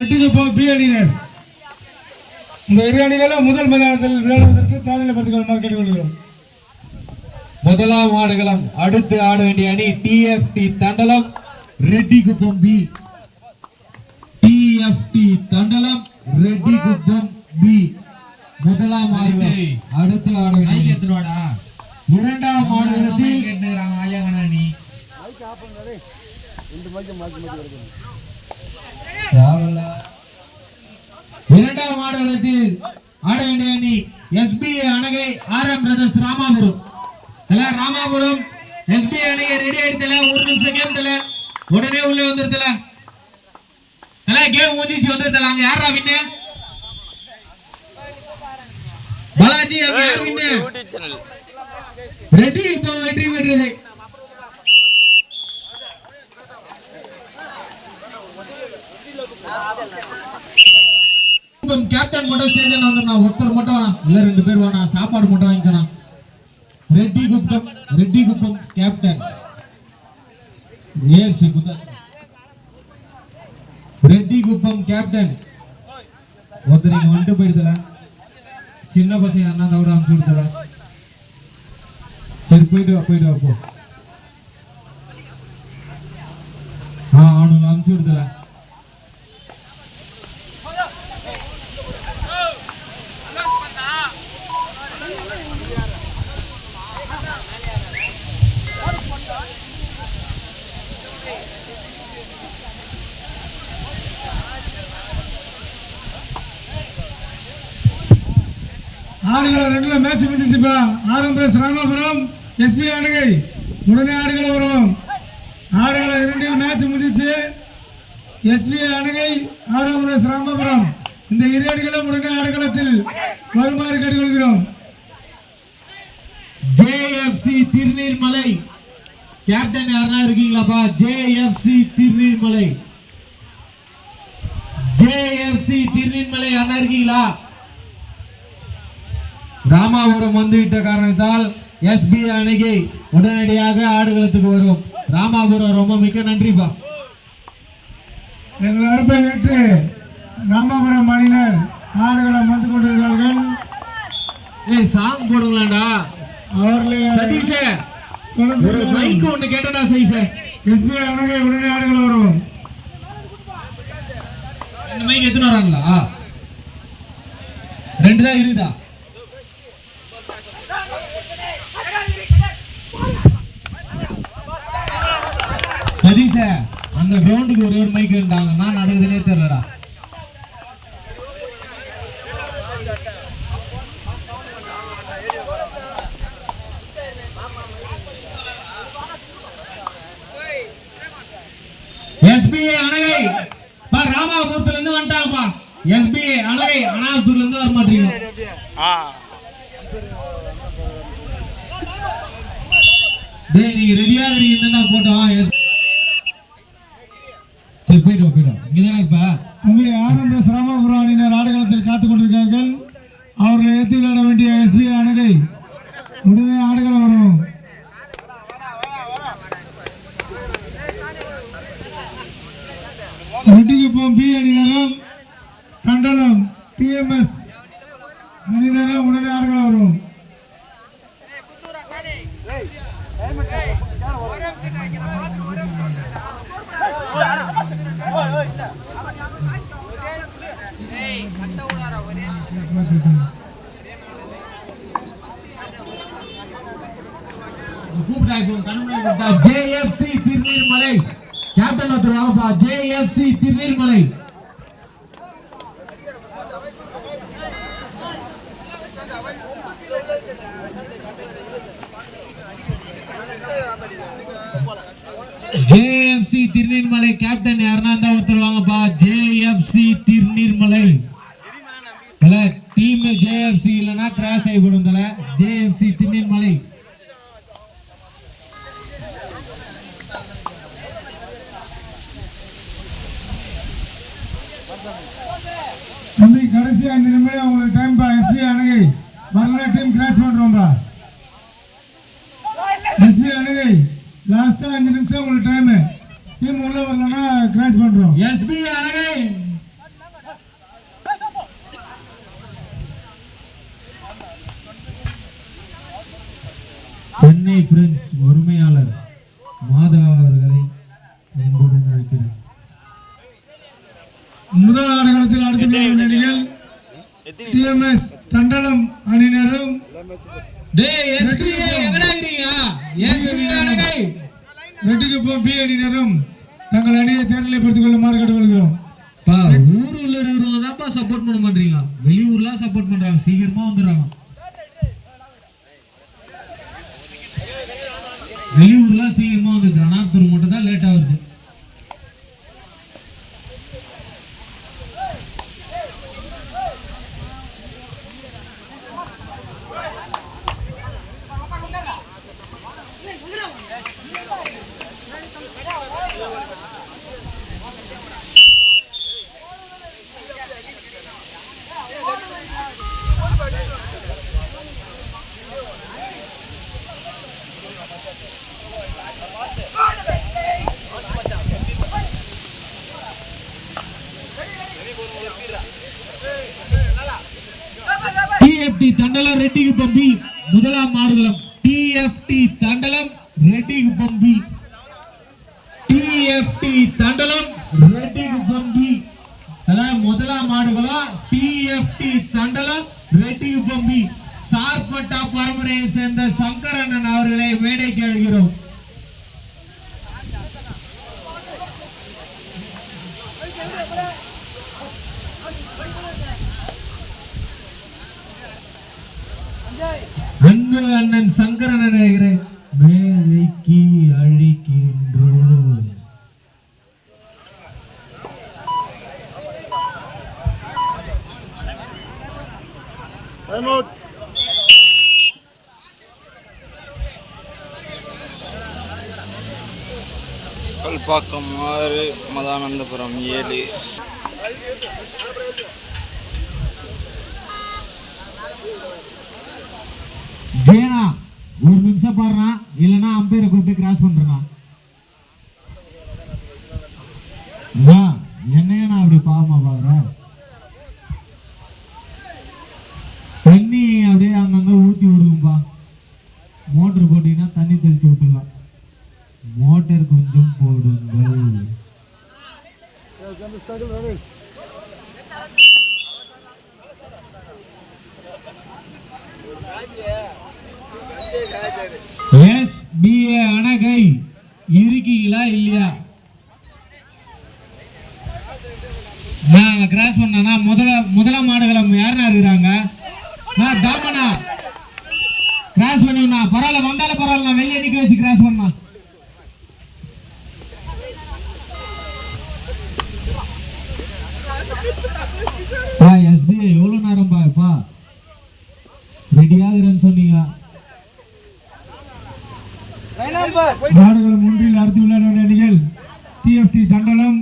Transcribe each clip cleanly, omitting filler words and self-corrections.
அணியினர் இந்த இரு அணிகளும் முதல் மைதானத்தில் விளையாடுவதற்கு தாழ்நிலைப்படுத்திக் கேட்டுக்கொள்கிறோம். முதலாம் ஆடுகளம் அடுத்து ஆட வேண்டிய அணி டிஎஃப்டி தண்டலம் ரெட்டி குப்பம் பி. டிஎஃப்டி தண்டலம் ரெட்டி குப்பம் பி முதலாம் ஆடுகளம் அடுத்து ஆட வேண்டிய இரண்டாம் ஆடுகளத்தில் இரண்டாம் ஆடுகளத்தில் ஆட வேண்டிய அணி எஸ்பிஏ அணகை RM brothers Ramapuram. Ramapuram SBI அணிக்கு ரெடி ஆயிடுதல. ஒரு நிமிஷம் கேம் தல உடனே உள்ள வந்துருதல. கேம் முடிஞ்சிச்சு வந்துருதல. அங்க யாரா வின்னு? பாலாஜி அங்க யார் வின்னு? ரெடி இப்போ வெற்றி பெற்றது. கேப்டன் மட்டும் ஸ்டேஜன் வந்துடணும். ஒருத்தர் மட்டும் வேணாம், இல்ல ரெண்டு பேர் வேணாம். சாப்பாடு மட்டும் வாங்கிக்கணும். ரெட்டி குப்பம் கேப்டன் ஏஎஃப்சி குத்தா. ரெட்டி குப்பம் கேப்டன் ஒருத்தர் இங்க வந்துட்டு போயிடுதல. சின்ன பசங்க அண்ணா தவிர அனுப்பிச்சு விடுதல. சரி போயிட்டு வா போ. அவனுங்களை அனுப்பிச்சு விடுதல. ஆடுகள ரெண்டுல மேட்ச் முடிஞ்சிச்சுப்பா. ஆர்எம்பிஎஸ் ராமாபுரம் எஸ்பி அணகை உடனே ஆடுகள வரும். ஆடுகள இரண்டில் மேட்ச் முடிஞ்சிச்சு. எஸ்பி அணகை ஆர்எம்பிஎஸ் ராமாபுரம் இந்த இரு அணிகளும் உடனே ஆடுகளத்தில் வருமாறு கேட்டுக்கொள்கிறோம். ஜேஎஃப்சி திருநீர்மலை கேப்டன் யாரா இருக்கீங்களாப்பா? ஜேஎஃப்சி திருநீர்மலை யாரா இருக்கீங்களா? ராமாபுரம் வந்துவிட்ட காரணத்தால் எஸ்பி அணிகை உடனடியாக ஆடுகளத்துக்கு வரும். ராமாபுரம் ரொம்ப மிக்க நன்றிப்பா. எங்கள் அறுப்பை ஏற்று ராமாபுரம் அணியினர் ஆடுகளம் வந்து கொண்டிருக்கிறார்கள். சாங் போடுங்களாண்டா அவர்களே. சதீஷ ஒரு மைக் ஒன்று கேட்டடா சதீஷ. எஸ்பி அணகை உடனே ஆடுகளம் வரும். இந்த மைக் எத்தனை வராங்களா? ரெண்டு தான் இருக்குதா? சதீஷ அந்த கிரவுண்டுக்கு ஒரு மைக் இருந்தாங்க. நான் நடக்குதுன்னே தெரியலடா. எஸ்பிஏ அணகை ராமாபுரத்துல இருந்து வந்துட்டாங்கப்பா. எஸ்பிஏ அணகை அனாபுரத்துல இருந்து வர மாட்டீங்க. நீங்க ரெடியா இருக்கீங்கன்னா போட்டோம். சரி போயிடும். இங்கதானே இருப்பா. அங்கே ஆர்எம்பிஎஸ் ராமாபுரம் அணியினர் ஆடுகளத்தில் காத்துக் கொண்டிருக்கிறார்கள். அவர்களை ஏற்றி விளையாட வேண்டிய எஸ்பி அணகை உடனே ஆடுகளம் வரும். ரெட்டிக்குப்பம் பி அணியினரும் தண்டலம் டிஎம்எஸ் அணியினரும் உடனே ஆடுகளம் வரும். ஜேஎஃப்சி திருநீர்மலை கேப்டன் ஒருத்தர் வாங்கப்பா. JFC Thiruneermalai JFC Thiruneermalai captain யாருன்னா இருந்தா ஒருத்தர் வாங்கப்பா. ஜேஎஃப்சி திருநீர்மலை டீம் ஜேஎஃப்சி இல்லைன்னா கிராஸ் ஆகிவிடும். ஜேஎஃப்சி திருநீர்மலை தம்பி கடைசி 5 நிமிடம் உங்களுக்கு டைம் பா. எஸ்பி அணகை வரல டீம் கிராஷ் பண்றோம்பா. எஸ்பி அணகை லாஸ்டா 5 நிமிஷம் உங்களுக்கு டைம். டீம் உள்ள வரலன்னா கிராஷ் பண்றோம். எஸ்பி அணகை சென்னை ஃப்ரெண்ட்ஸ் உரிமையாளர் மாதா அவர்களை அன்புடன் அழைக்கிறேன். முதல் ஆடுகளத்தில் அடுத்த விளையாடும் அணிகள் டிஎம்எஸ் தண்டலம் அணியினரும் ரெட்டிக்குப்பம் பி அணியினரும் தங்கள் அணியை தேர்தலைப்படுத்திக் கொள்ளுமாறு கேட்டுக்கொள்கிறோம். ஊர்ல இருக்கிறவங்க சப்போர்ட் பண்ண மாட்டீங்க, வெளியூர்ல சப்போர்ட் பண்றாங்க, சீக்கிரமா வந்துடுறாங்க. வெளியூர்ல சீக்கிரமா வந்துருது, அனாத்தூர் மட்டும் தான் லேட்டா வருது. TFT தண்டலம் ரெட்டிக்குப்பம் பி முதலாம் ஆடுகளம். TFT Thandalam Rettikuppam B. TFT Thandalam Rettikuppam B முதலாம் ஆடுகளம். TFT Thandalam Rettikuppam B. சார்பட்டா பரம்பரையை சேர்ந்த சங்கரண்ணன் அவர்களை மேடைக்கு அழைக்கிறோம். அன்பு அண்ணன் சங்கரன் மேலைக்கு அழைக்கின்றோம். கல்பாக்கம் 6 மதானந்தபுரம் 7. ஜேனா ஒரு நிமிஷம் பாடுறா, இல்லைன்னா அம்பையரை கூப்பிட்டு கிராஸ் பண்றா. என்னைய நான் அப்படி பாவமா பாக்குறேன். தண்ணி அப்படியே அங்கங்க ஊத்தி விடுங்கப்பா. மோட்டர் போட்டீங்கன்னா தண்ணி தெளிச்சு விட்டுலாம். மோட்டர் கொஞ்சம் போடுங்கள். SBA அணகை இருக்கீங்களா இல்லையா? நான் கிராஸ் பண்ணா முதலாம் ஆடுகளம் யாருன்னா இருக்கிறாங்க? நான் தாமனா கிராஸ் பண்ணுவா. பரவாயில்ல, வந்தாலும் பரவாயில்ல, நான் வெளியே நிக்க வச்சு கிராஸ் பண்ணா. SBA எவ்வளவு நேரம் பாப்பா ரெடியாகிறேன்னு சொன்னீங்க. ஆடுகளம் ஒன்றில் அடுத்து விளையாடும் அணிகள் TFT தண்டலம்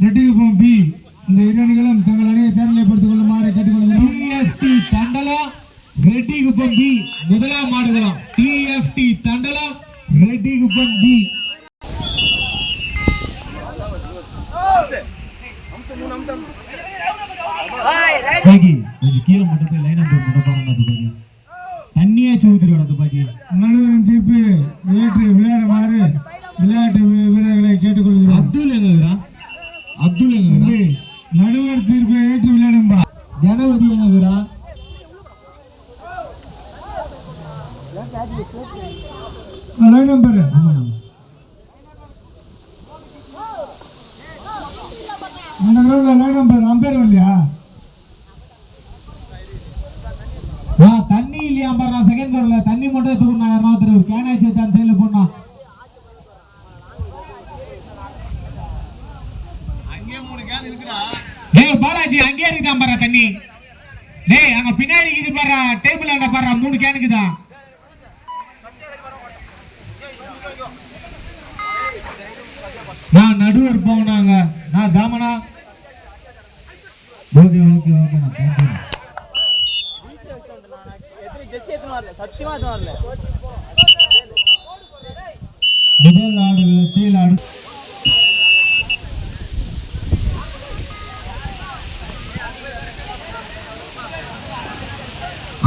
ரெட்டிக்குப்பம் பி. இந்த இரு அணிகளும் தங்கள் அணியை தேர்தலைப்படுத்திக் கொள்ளுமாறு கேட்டுக்கொள்கிறோம். TFT தண்டலம் ரெட்டிக்குப்பம் பி முதலாம் ஆடுகளம். TFT Thandalam Rettikuppam B. கொஞ்சம் கீழே மட்டும் போய் லைன் நம்பர் மட்டும் பாருங்க. தண்ணியே ஊத்திடுவோம். துப்பாக்கி நடுவரின் தீர்ப்பு ஏற்று விளையாடுமாறு விளையாட்டு வீரர்களை கேட்டுக்கொள்கிறோம். அப்துல் எங்க அப்துல் எங்க நடுவர் தீர்ப்பை ஏற்று விளையாடும்பா. ஜனவரி எங்க line number line number ampere இல்லையா? தண்ணி இல்லையா பாரு. செகண்ட் ஃப்ளோர்ல தண்ணி மட்டும் தூக்குனா யாராவது ஒரு கேன் ஆச்சு அந்த சைடுல போனா. அங்கே 3 கேன் இருக்குடா. டேய் பாலாஜி, அங்கேயே இருக்குதான் பாரு தண்ணி. டேய் அங்க பின்னாடி இது பாரு, டேபிள் அங்க பாரு 3 கேன் இருக்குதா. நான் நடுவர் போனாங்க. நான் தாமனா. ஓகே ஓகே ஓகே, நான் தேங்க்யூ. முதல் ஆடுகளத்தில்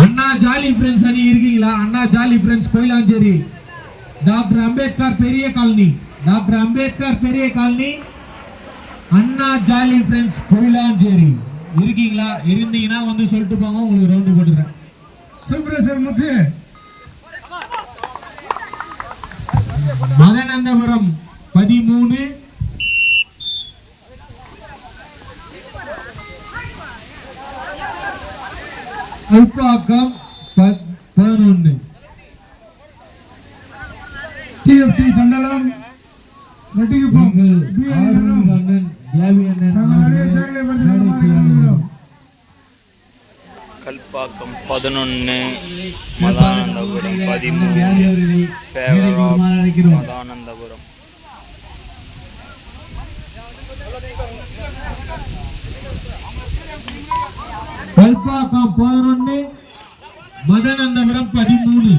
அண்ணா ஜாலி ஃப்ரெண்ட்ஸ் அணி இருக்கீங்களா? அண்ணா ஜாலி ஃப்ரெண்ட்ஸ் கோயிலாஞ்சேரி, டாக்டர் அம்பேத்கர் பெரிய காலனி, டாக்டர் அம்பேத்கர் பெரிய காலனி, அண்ணா ஜாலி ஃப்ரெண்ட்ஸ் கோயிலாஞ்சேரி இருக்கீங்களா? இருந்தீங்கன்னா வந்து சொல்லிட்டு போங்க, உங்களுக்கு ரவுண்டு போட்டுறேன். சுப்ரேசர் முத்து மதனந்தபுரம் 13, உப்பாக்கம் 11, டிஎஃப்டி தண்டலம் வெட்டிக்குப்பம் அண்ணன் தேவி அண்ணன் கல்பாக்கம் 11, மதானந்தபுரம் 13, பேவராப் மதானந்தபுரம். கல்பாக்கம் 11, மதனந்தபுரம் 13.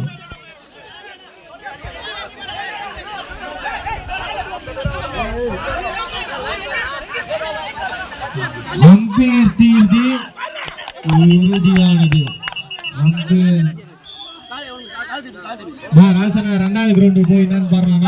அம்பேர் தீர்வு உறுதியானது. அம்பேர் ராசனா 2வது கிரவுண்டு போய் என்னன்னு பாருங்க.